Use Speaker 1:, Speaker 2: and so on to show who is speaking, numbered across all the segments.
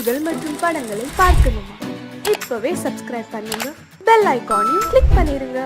Speaker 1: பாடல்கள் மற்றும் படங்களை பார்க்கணுமா? இப்பவே சப்ஸ்கிரைப் பண்ணுங்க, பெல் ஐகானையும் கிளிக் பண்ணிருங்க.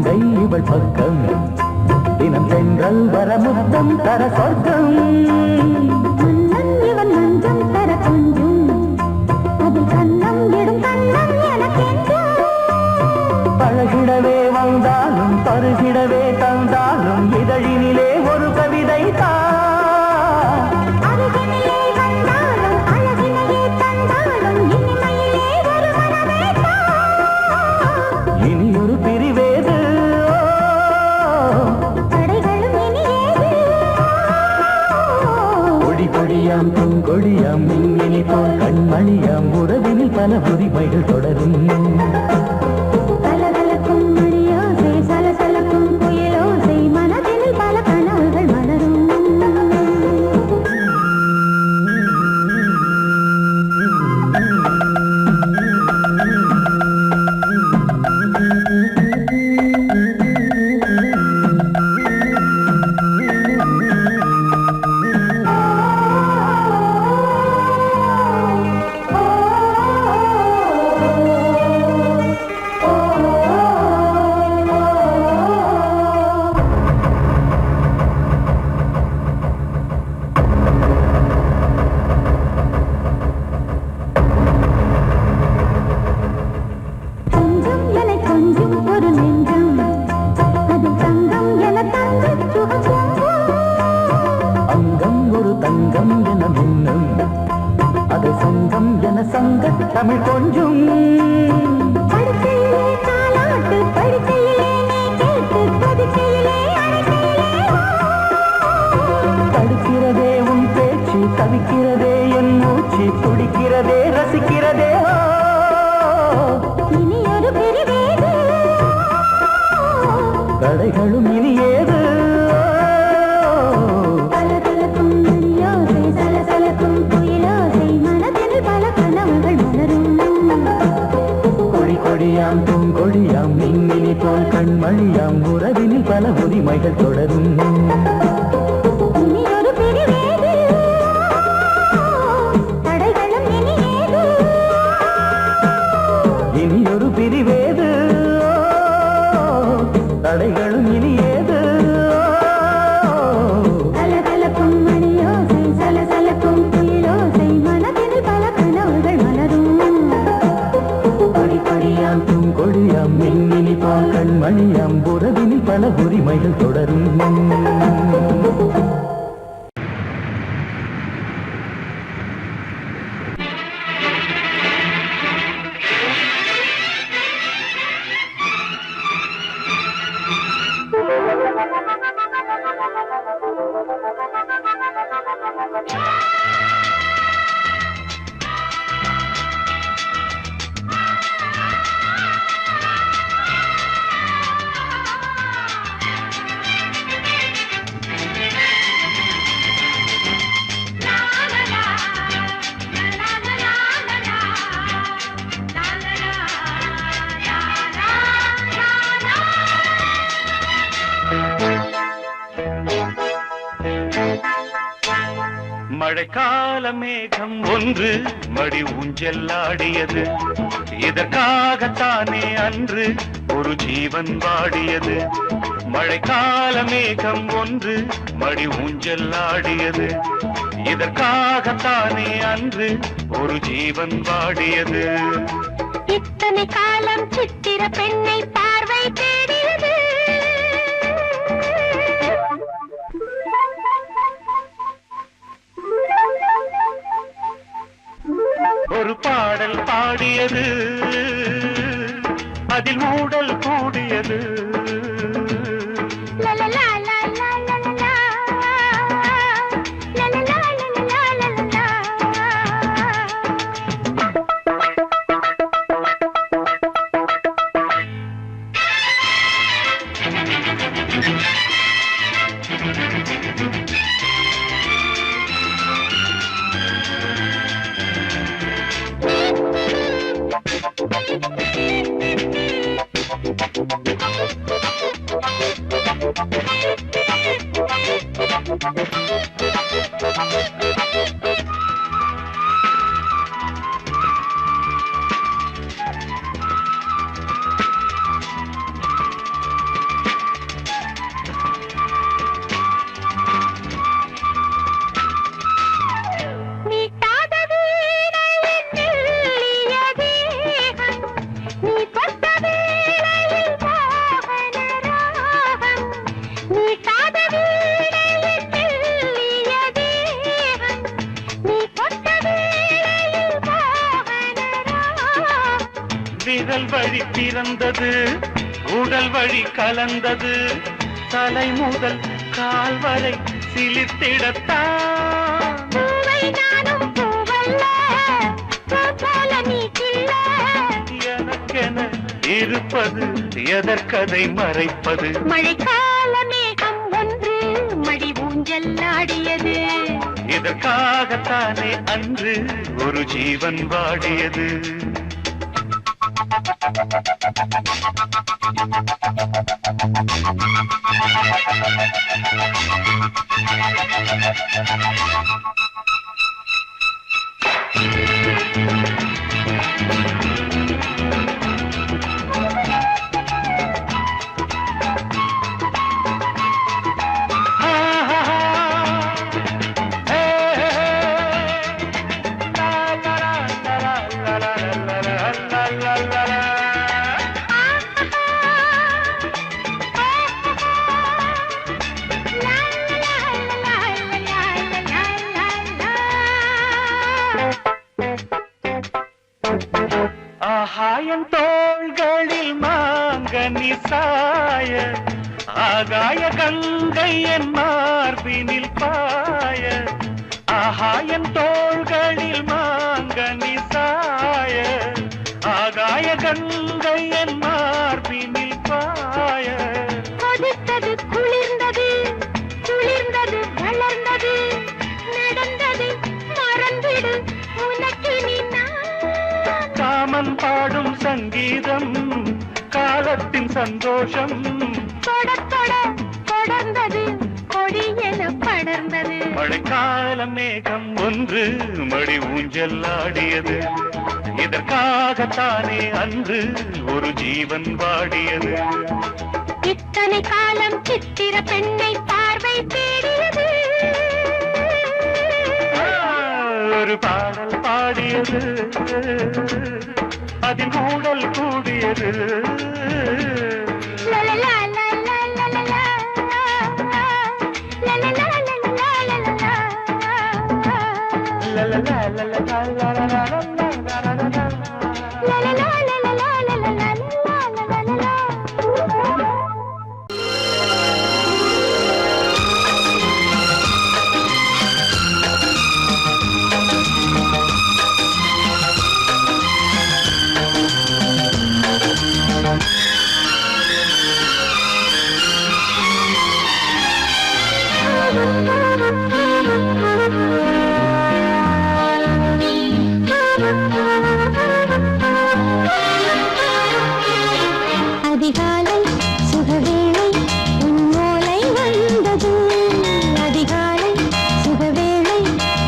Speaker 2: மங்கை இவள் பக்கம் தினம் சென்றல் வர முத்தம் தர சொர்க்கம்
Speaker 3: மன்னன் இவன் மஞ்சம் தர கொஞ்சம் அதில் கண்ணம் இடும் கண்ணம் எனக்கென்றும்
Speaker 2: பழகிடவே வந்தாலும் பருகிடவே தந்தாலும் இதழினிலே ஒரு கவிதை தான்
Speaker 3: அருகினிலே வந்தாலும் அழகினையே தந்தாலும் இனிமையிலே ஒரு மனமே தான்
Speaker 2: இனியொரு பிரிவேது
Speaker 3: தடைகளும் இனியேது
Speaker 2: கொடி கொடியாம் பூங்கொடியாம் மின்மினி போல் கண்மணியாம் உறவினில் பல உரிமைகள் தொடரும்
Speaker 3: கலகலக்கும் மணியோசை சலசலக்கும் புயலோசை மனதினில் பல கனவுகள் மலரும் கொஞ்சம் என கொஞ்சம் ஒரு நெஞ்சம் அது தங்கம் என தங்க சுகம்
Speaker 2: அங்கம் ஒரு தங்கம் என மின்னும் அது சங்கம் என சங்க தமிழ் கொஞ்சம்
Speaker 3: படுக்கையிலே தாலாட்டு படுக்கையிலே நீ கேட்டு படுக்கையிலே
Speaker 2: தடுக்கிறதே உன் பேச்சு தவிக்கிறதே என் மூச்சு துடிக்கிறதே ரசிக்கிறதே
Speaker 3: இனி ஒரு பிரிவேது
Speaker 2: கடைகளும் இனியேது
Speaker 3: கலகலக்கும் மணியோசை சலசலக்கும் புயலோசை மனதினில் பல கனவுகள் மலரும்
Speaker 2: கொடி கொடியாம் பூங்கொடியாம் மின்மினி போல் கண்மணியாம் உறவினில் பல உரிமைகள் தொடரும்
Speaker 3: இனி ஒரு பிரிவேது தடைகளும் இனியேது
Speaker 2: இனியொரு பிரிவேது தடைகளும் இனியேது
Speaker 3: கலகலக்கும் மணியோசை சலசலக்கும் புயலோசை மனதினில் பல கனவுகள் மலரும்
Speaker 2: கொடி கொடியாம் பூங்கொடியாம் மின்மினி போல் கண்மணியாம் உறவினில் பல உரிமைகள் தொடரும்
Speaker 4: மழைக்கால மேகம் ஒன்று மடி ஊஞ்செல்லாடியது இதற்காகத்தானே அன்று ஒரு ஜீவன் வாடியது மழைக்கால மேகம் ஒன்று மடி ஊஞ்செல்லாடியது இதற்காகத்தானே அன்று ஒரு ஜீவன் வாடியது
Speaker 3: இத்தனை காலம் சித்திர பெண்ணை பார்வை தேடியது
Speaker 4: ஒரு பாடல் பாடியது அதில் ஊடல் கூடியது
Speaker 3: லலலா லலலா லலலா லலலா லலலா லலலா
Speaker 4: உடல் வழி பிறந்தது, உடல் வழி கலந்தது, தலை முதல் கால் வரை சிலிர்த்திடத்தான்.
Speaker 3: பூவை நானும் பூவல்ல, பூ போல நீ கிள்ள.
Speaker 4: எனக்கென இருப்பது எதற்கதை மறைப்பது?
Speaker 3: மழைக்கால மேகம் ஒன்று மடி ஊஞ்சல் ஆடியது.
Speaker 4: இதற்காகத்தானே அன்று ஒரு ஜீவன் வாடியது. ஆகாயம் தோள்களில் மாங்கனி சாய, ஆகாய கங்கை என் மார்பினில் பாய. ஆகாயம் தோள்களில் மாங்கனி சாய, ஆகாய கங்கை என் மார்பினில் பாய.
Speaker 3: கொதித்தது குளிர்ந்தது, குளிர்ந்தது வளர்ந்தது, நடந்தது மறந்திடு உனக்கு நீ.
Speaker 4: காமன் பாடும் சங்கீதம், காலத்தின் சந்தோஷம்.
Speaker 3: தொட தொட தொடர்ந்தது, கொடி என படர்ந்தது.
Speaker 4: மழைக்கால மேகம் ஒன்று மடி ஊஞ்சல் ஆடியது. இதற்காகத்தானே அன்று ஒரு ஜீவன் வாடியது.
Speaker 3: இத்தனை காலம் சித்திர பெண்ணை பார்வை தேடியது.
Speaker 4: ஒரு பாடல் பாடியது, அதில் கூடல் கூடியது.
Speaker 3: லலலா லலலா லலலா, லலலா லலலா லலலா.
Speaker 4: லலலா லலலா லலலா லலலா.
Speaker 3: லலலா லலலா லலலா லலலா. அதிகாலை சுகவேளை உன்னோலை வந்தது. அதிகாலை சுகவேளை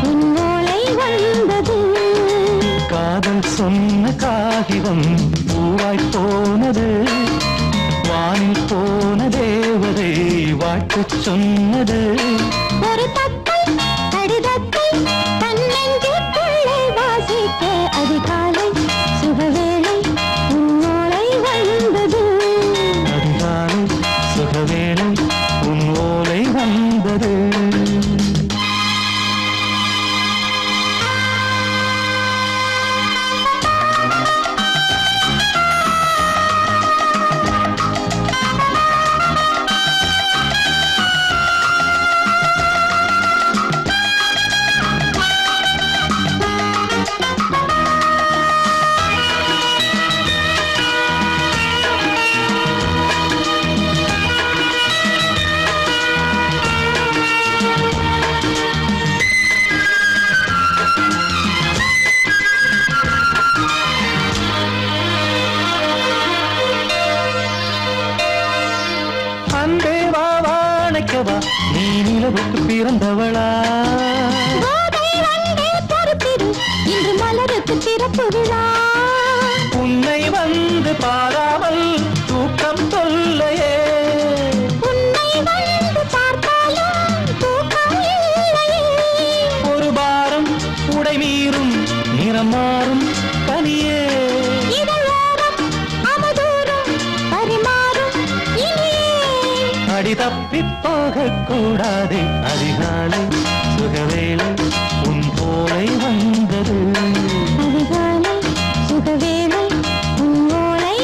Speaker 3: உன்னோலை வந்தது.
Speaker 2: காதல் சொன்ன காகிதம் பூவாய் போனது, வானில் போன தேவதை வாழ்த்துச் சொன்னது.
Speaker 3: ஒரு தத்தை கடிதத்தை தன்னெஞ்சுக்குள்ளே வாசிக்க அதிகாலை சுகவேளை உன்னோலை வந்தது.
Speaker 2: அதிகாலை சுகவேளை உன் ஓலை வந்தது. நீ நிலவுக்கு பிறந்தவளா?
Speaker 3: கோதை வந்தே பொறுப்பிரு, இன்று மலருக்கு திறப்பு விழா.
Speaker 2: உன்னை வந்து பாராமல் தூக்கம் சொல்லையே.
Speaker 3: உன்னை வந்து பார்த்தாலும் தூக்கம் இல்லையே.
Speaker 2: ஒரு பாரம் உடை மீறும் நிறம் மாறும் கனியே.
Speaker 3: இதழோரம் அவதூறும் பரிமாறும் இனியே.
Speaker 2: அடி தப்பிப் போகக் கூடாதே. அதிகாலை சுகவேளை உன் போலை வந்தது.
Speaker 3: அதிகாலை சுகவேளை உன்னோலை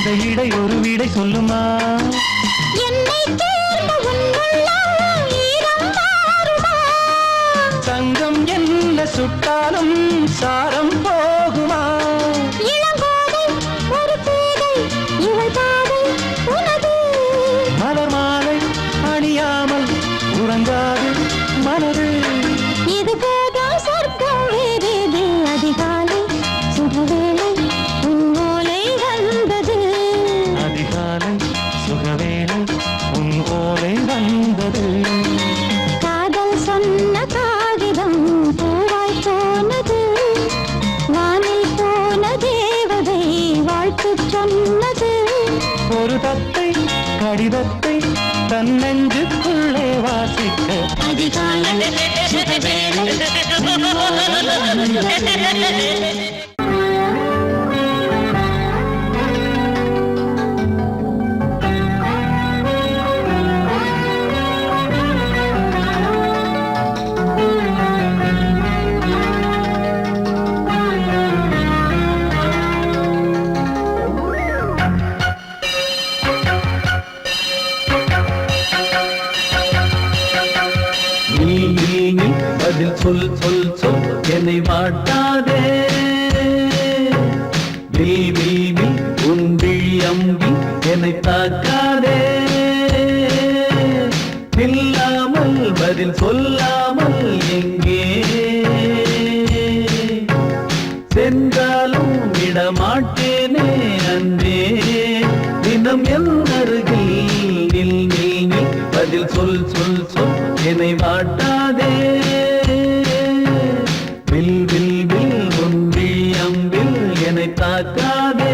Speaker 2: அந்த இடை ஒரு விடை சொல்லுமா
Speaker 3: என்னை தேர்ந்த உன்னுள்ளம் ஈரம் மாறுமா?
Speaker 2: தங்கம் என்ன சுட்டாலும் சாரம் போகுமா
Speaker 3: இளங்கோதை ஒரு பேதை இவள் பாதை உனது.
Speaker 2: மலர் மாலை அணியாமல் உறங்காது மனது
Speaker 3: இது போதும் சொர்க்கம் வேறேது. அதிகாலை சுகவேளை உன் ஓலை வந்தது.
Speaker 2: அதிகாலை சுகவேளை உன் ஓலை வந்தது
Speaker 3: காதல் சொன்ன காகிதம் பூவாய் போனது. வானில் போன தேவதை வாழ்த்து சொன்னது.
Speaker 2: ஒரு தத்தை கடிதத்தை தன் நெஞ்சுக்குள்ளே வாசிக்க
Speaker 3: அதிகாலை சுகவேளை உன் ஓலை வந்தது.
Speaker 2: நீ பதில் சொல் சொல் சொல் என்னை வாட்டாதே நீ உன் விழி அம்பி என்னை தாக்காதே இல்லாமல் பதில் சொல்லாமல் எங்கே சென்றாலும் விடமாட்டேனே அன்பே தினம் என் அருகில் நில் நில் நில் பதில் சொல் சொல் சொல் என்னை வாட்டாதே வில் வில் வில் ஒன்றி அம்பில் என்னை தாக்காதே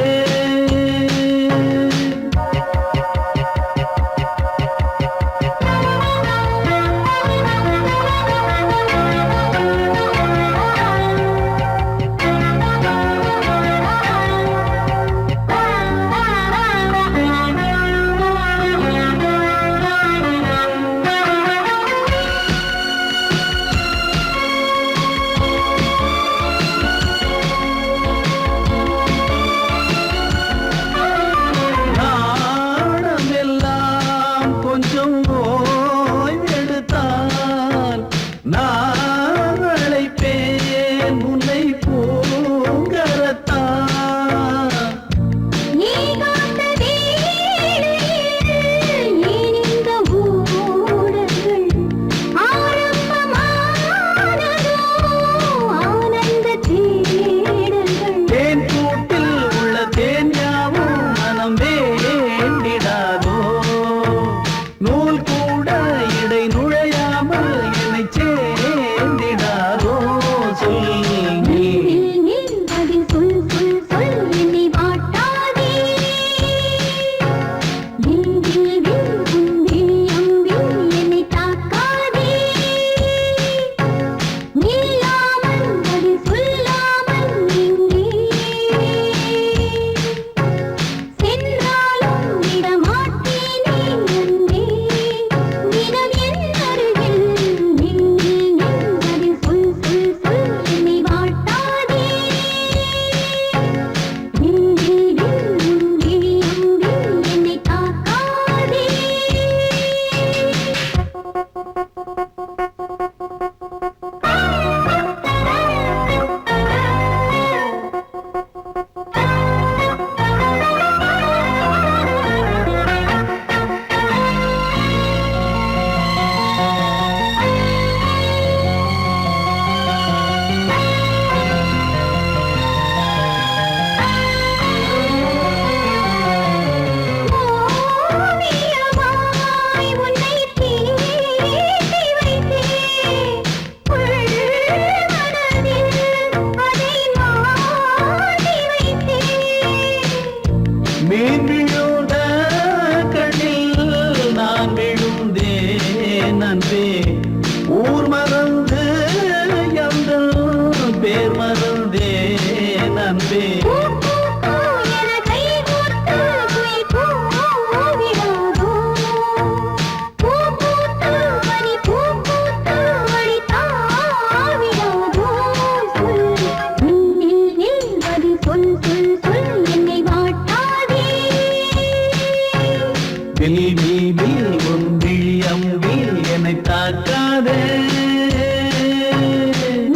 Speaker 2: வில் வில் வில் உன் விழியம்பில் என்னை தாக்காதே.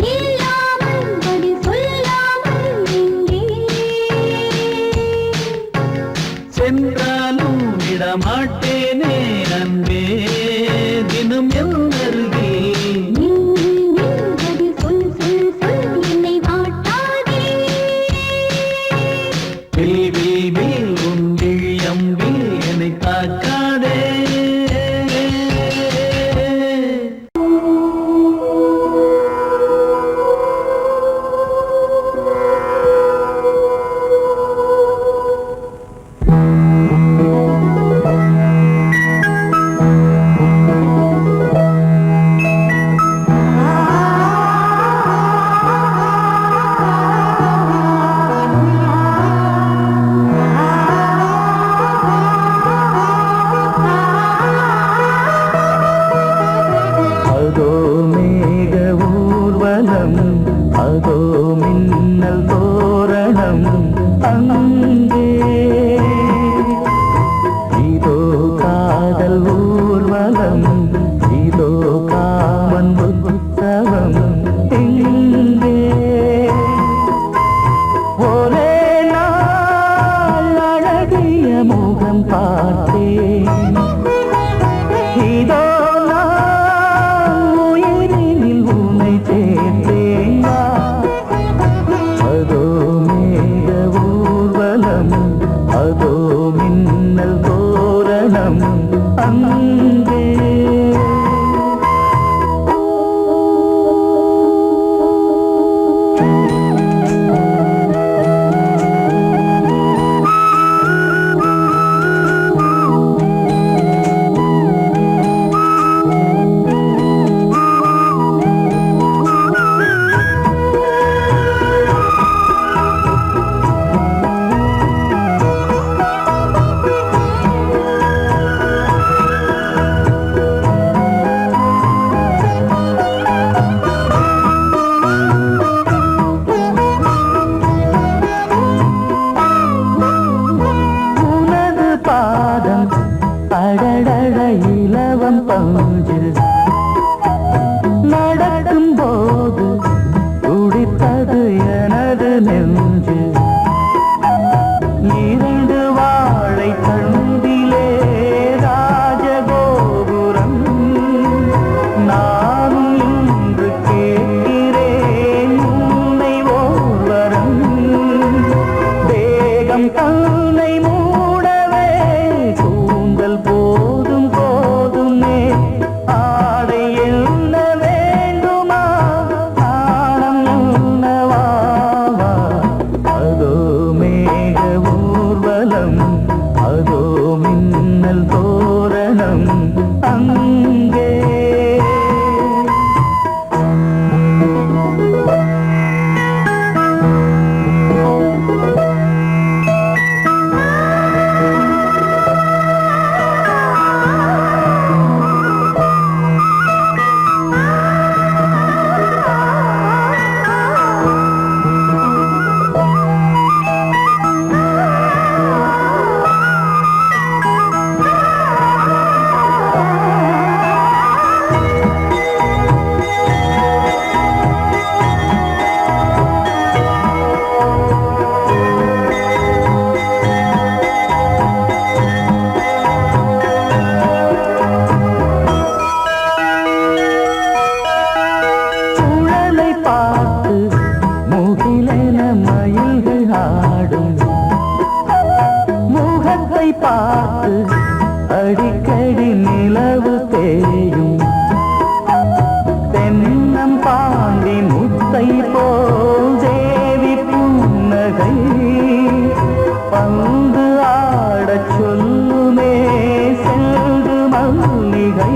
Speaker 3: நில்லாமல் பதில் சொல்லாமல் எங்கே
Speaker 2: சென்றாலும் விடமாட்டேனே அன்பே தினம் என் அருகில்.
Speaker 3: பதில் சொல் சொல் சொல் என்னை வாட்டாதே.
Speaker 2: வில் வில் வில் உன் விழியம்பில் என்னை தாக்காதே. அதோ மேக ஊர்வலம், அதோ மின்னல் தோரணம் அங்கே. இதோ காதல் ஊர்வலம், இதோ காமன் உற்சவம் இங்கே. ஒரே நாள் அழகிய முகம் பார்த்தேன். இதோ நான் உயிரினில் உன்னை சேர்த்தேன். அதோ மேக ஊர்வலம், அதோ மின்னல் தோரணம் அங்கே. உனது பாதம் அடடட இலவம் பஞ்சில் நடக்கும் போது துடித்தது எனது நெஞ்சு. இரண்டு வாழை தண்டிலே ராஜகோபுரம். நானும் இன்று கேட்கிறேன் உன்னை ஓர்வரம். தேகம் தன்னை மூடவே கூந்தல் போதும் போதுமே. ஆடை என்ன வேண்டுமா, ஆடம் என்னவாவா. அதோ மேக ஊர்வலம், அதோ மின்னல் தோரணம் அங்கே. சுழலை பார்த்து முகிலென மயில்கள் ஆடும். முகத்தை பார்த்து அடிக்கடி நிலவு தேயும். தென்னம் பாண்டி முத்தை போல் தேவி புன்னகை. பந்து ஆடச் சொல்லுமே செல்து மல்லிகை.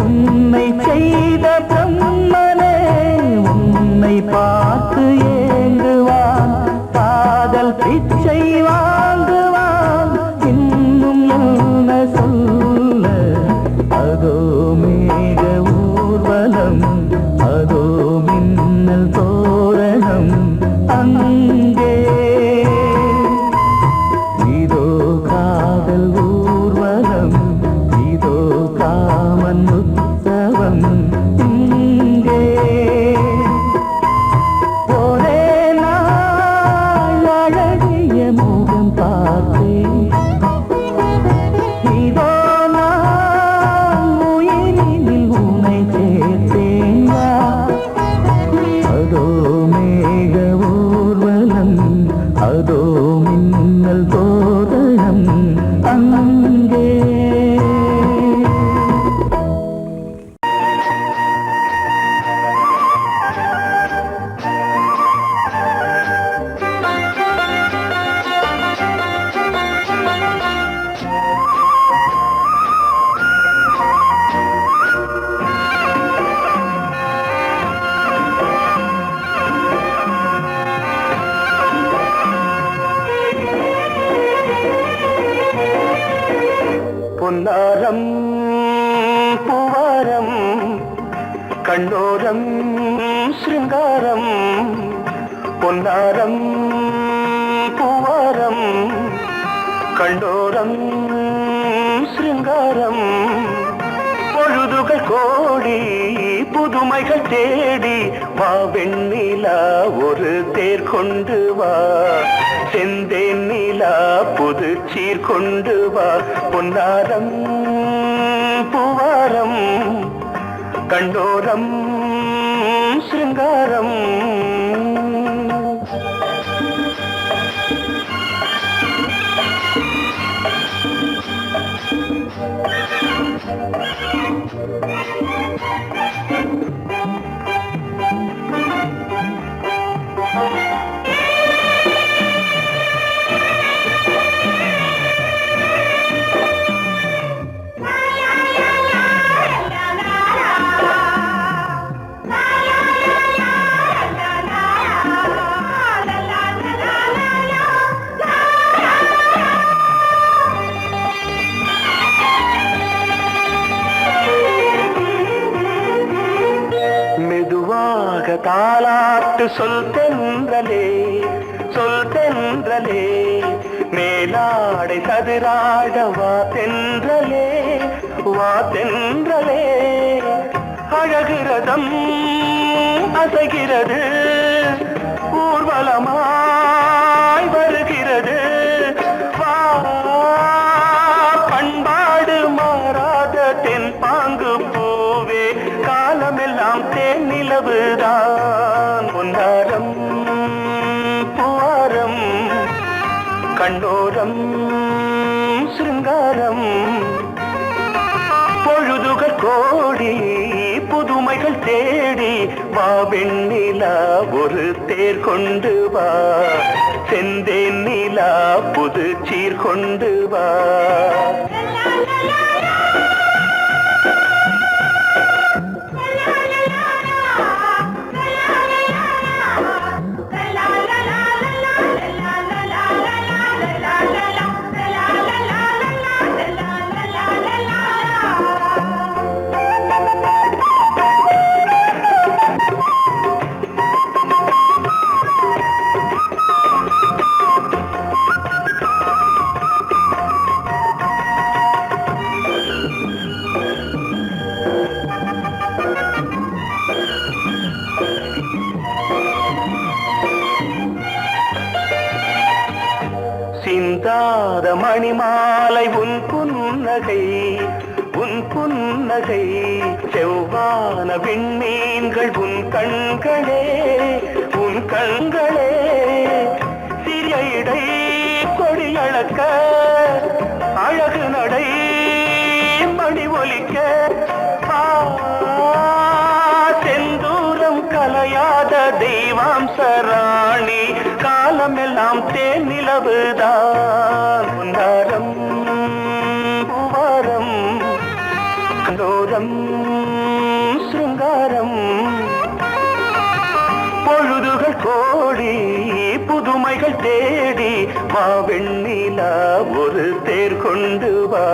Speaker 2: உன்னை செய்த பிரம்மனே உன்னை பார்த்து ஏங்குவான். காதல் பிச்சை வாங்குவான். இன்னும் என்ன சொல்ல. அதோ பொன்னாரம் பூவாரம் கண்ணோரம் சிருங்காரம் பொன்னாரம் பூவாரம் கண்டோரம் சிருங்காரம் பொழுதுகள் கோடி புதுமைகள் தேடி வா வெண்ணிலா ஒரு தேர் கொண்டு வா செந்தேன் நிலா புது சீர் கொண்டு வா பொன்னாரம் பூவாரம் கண்டோரம் சிருங்காரம் தாலாட்டு சொல் தென்றலே மேலாடை சதுராட வா தென்றலே அழகிறதம் அசைகிறது ஊர்வலமாய் வருகிறது வா பண்பாடு மாறாத தென் பாங்கு பூவே காலமெல்லாம் தேன் நிலவுதான் பொன்னாரம் பூவாரம் கண்ணோரம் சிருங்காரம் பொழுதுகள் கோடி புதுமைகள் தேடி வா வெண்ணிலா ஒரு தேர் கொண்டு வா செந்தேன் நிலா புது சீர் கொண்டு வா சிந்தாத மணிமாலை உன் புன்னகை செவ்வான விண்மீன்கள் உன் கண்களே சிறிய இடை கொடியளக்க அழகு நடை மணி ஒலிக்க செந்தூரம் கலையாத தெய்வாம்சராணி காலமெல்லாம் தேன் நிலவுதான் பொன்னாரம் பூவாரம் கண்டோரம் சிருங்காரம் பொழுதுகள் கோடி புதுமைகள் தேடி வா வெண்ணிலா ஒரு தேர் கொண்டு வா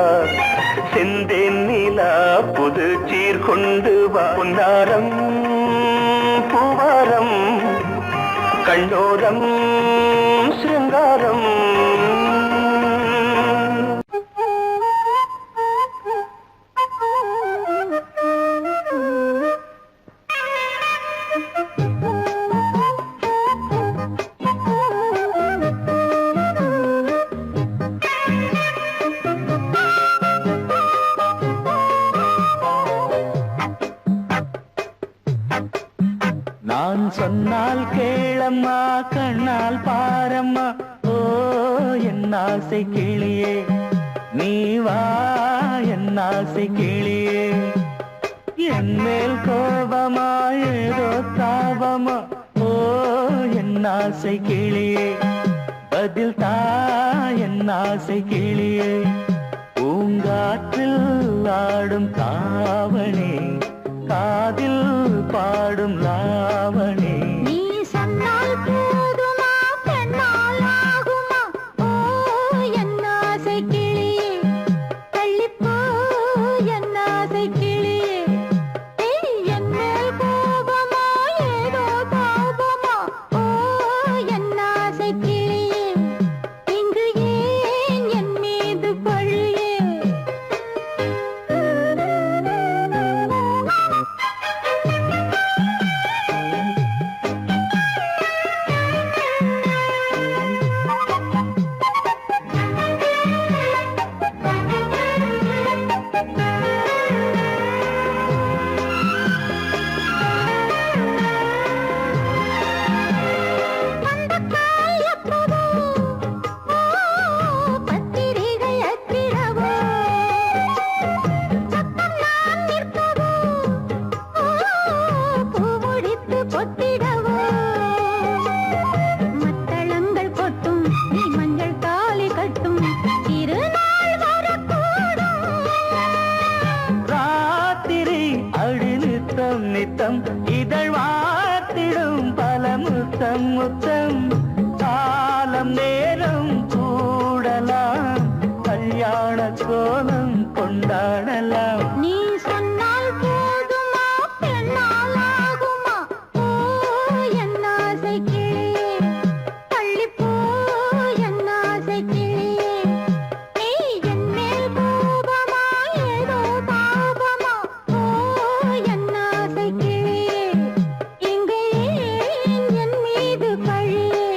Speaker 2: செந்தேன் நிலா புது சீர் கொண்டு வா பொன்னாரம் பூவாரம் கண்டோரம் சிருங்காரம் நான் சொன்னால் கேளம்மா கண்ணால் பாரம்மா ஓ என் ஆசை கிளியே நீ வா என் ஆசை கிளியே என் மேல் கோபமா ஏதோ தாபமா ஓ என் ஆசை கிளியே பதில் தா என் ஆசை கிளியே பூங்காற்றில் ஆடும் தாவணி காதில் பாடும் லாவணி
Speaker 3: நீ சொன்னால் போதுமா பெண்ணால் ஆகுமா ஓ என் ஆசை கிளியே தள்ளிப்போ
Speaker 2: கோலம் கொண்டாடலாம்.
Speaker 3: நீ சொன்னால் போதுமா பெண்ணால் ஆகுமா? ஓ என் ஆசை கிளியே, தள்ளிப்போ என் ஆசை கிளியே. நீ என் மேல் கோபமா ஏதோ பாவமா? ஓ என் ஆசை கிளியே, இங்கே ஏன் என் மீது பழியே?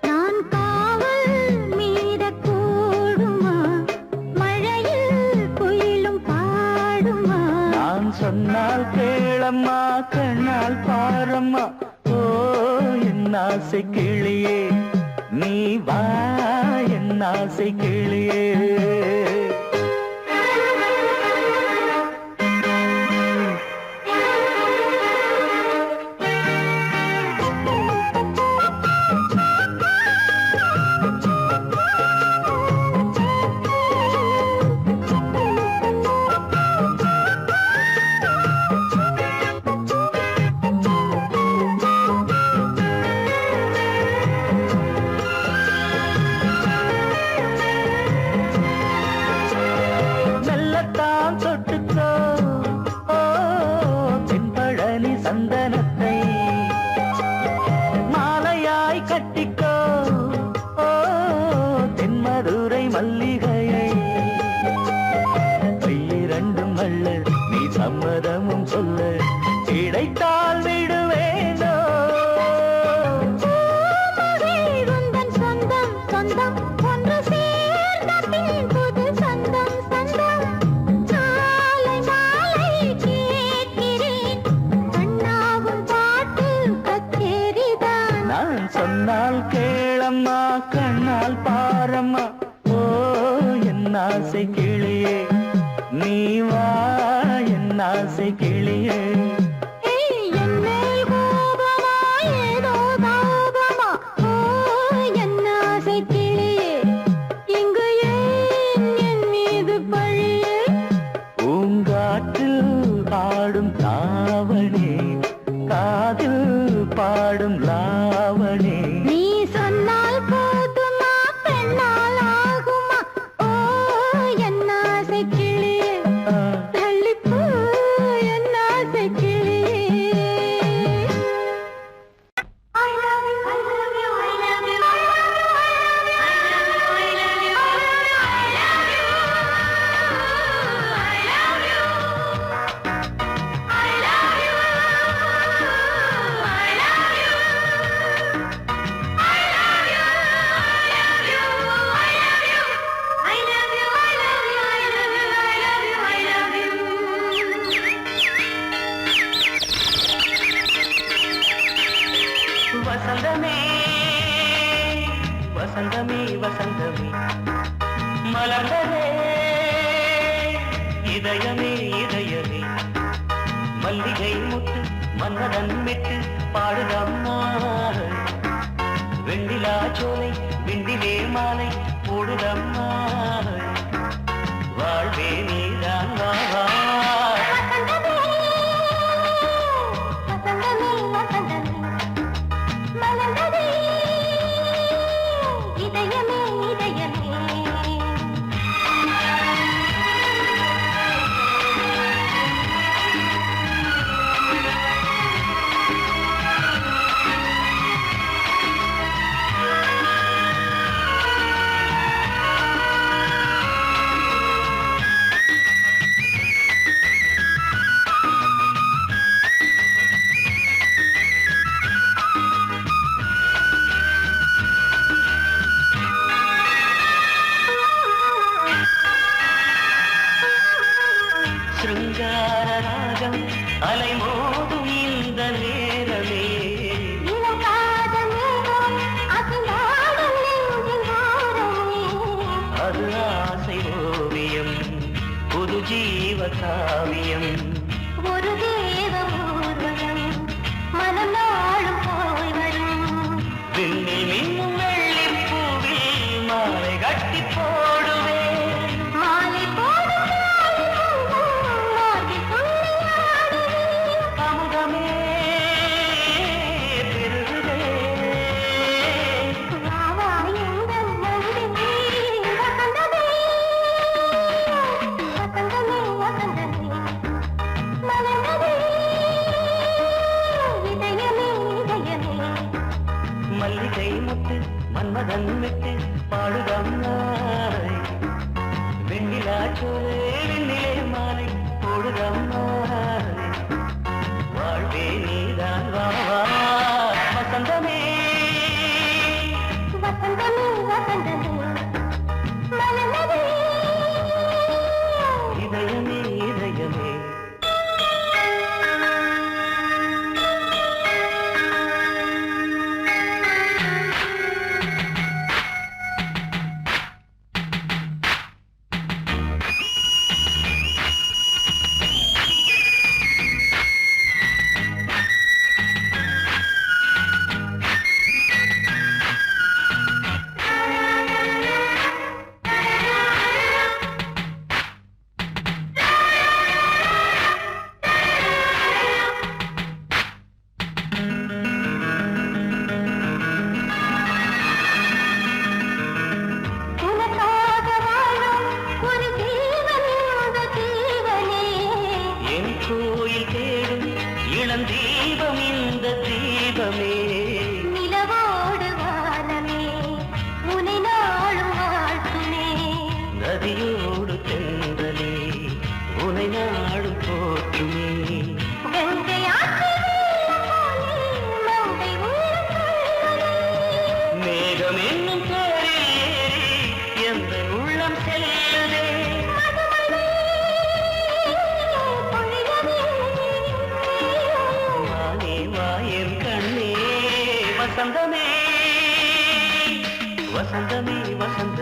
Speaker 3: நான் காவல் மீறக்கூடுமா? மழையில் குயிலும் பாடுமா?
Speaker 2: நான் சொன்னால் கேளம்மா கண்ணால் பாரம்மா. ஓ என் ஆசை கிளியே, நீ வா என் ஆசை கிளியே. மெல்லத்தான் தொட்டுக்கோ ஓ தென்பழனி சந்தனத்தை, மாலையாய் கட்டிக்கோ ஓ தென்மதுரை மல்லிகையை. கையிரண்டும் அள்ள நீ சம்மதமும் சொல்ல, கிடைத்தால் விடுவேனோ.
Speaker 3: உந்தன் சொந்தம் சொந்தம் ஒன்று சேர்ந்த பின் புது சொந்தம் சொந்தம். மாலை மாலை கேட்கிறேன், கண்ணாவும் பாட்டு கச்சேரிதான்.
Speaker 2: நான் சொன்னால் கேளம்மா கண்ணால் பாரம்மா. ஓ என் ஆசை கிளியே, நீ வா என் ஆசை கிளியே.
Speaker 3: ஏய், என் மேல் கோபமா ஏதோ தாபமா? ஓ என் ஆசை கிளியே, இங்கு ஏன் என் மீது பழியே?
Speaker 2: பூங்காற்றில் ஆடும் தாவணி, காதில் பாடும் லாவணி.
Speaker 3: நீ சொன்னால் போதுமா பெண்ணால் ஆகுமா? ஓ என் ஆசை கிளியே, தள்ளிப்போ என் ஆசை கிளியே. I love you, I love you, I love you, I love you, I love you, I love you, I love you, I love you, I love you, I love you, I love you, I love you, I love you, I love you, I love you, I love you, I love you.
Speaker 2: வசந்தமே வசந்தமே வசந்தமே மலர்ந்ததே இதயமே இதயமே. மல்லிகை முத்து மன்னதன் விட்டு பாடுதம்மா. வெண்ணிலா சோலை விண்டிலே மாலை போடுதம்மா. வாழ்வே நீதான் வா வா.
Speaker 3: வசந்தமே வசந்தமே வசந்தமே மலர்ந்ததே இதயமே இதயமே.
Speaker 2: சிருங்கார ராகம் அலைமோதும் இந்த நேரமே.
Speaker 3: இளம் காதல் மேகம் அசைந்தாடும் நெஞ்சின் ஓரமே.
Speaker 2: அது ஆசை ஓவியம் புது ஜீவ காவியம்.
Speaker 3: ஒரு தேவ ஊர்வலம் மனம் நாளும் போய் வரும்.
Speaker 2: விண்ணில் மின்னும் வெள்ளி பூவில் மாலை கட்டி போடுவேன்.
Speaker 3: மாலை போடும் மார்பில் துள்ளியாடுவேன்.
Speaker 2: அமுதமே பெருகுதே.
Speaker 3: வா வா எங்கள் நந்தினி வசந்தமே
Speaker 2: நதியோடு தென்றலே உனை நாடும் போற்றுமே.
Speaker 3: கங்கை ஆற்றில் போலே மங்கை உள்ளம்
Speaker 2: மேகம் என்னும் பேரில் ஏறி எந்த உள்ளம் செல்லுதே. வானே வாயன் கண்ணே வசந்தமே வசந்தமே வசந்த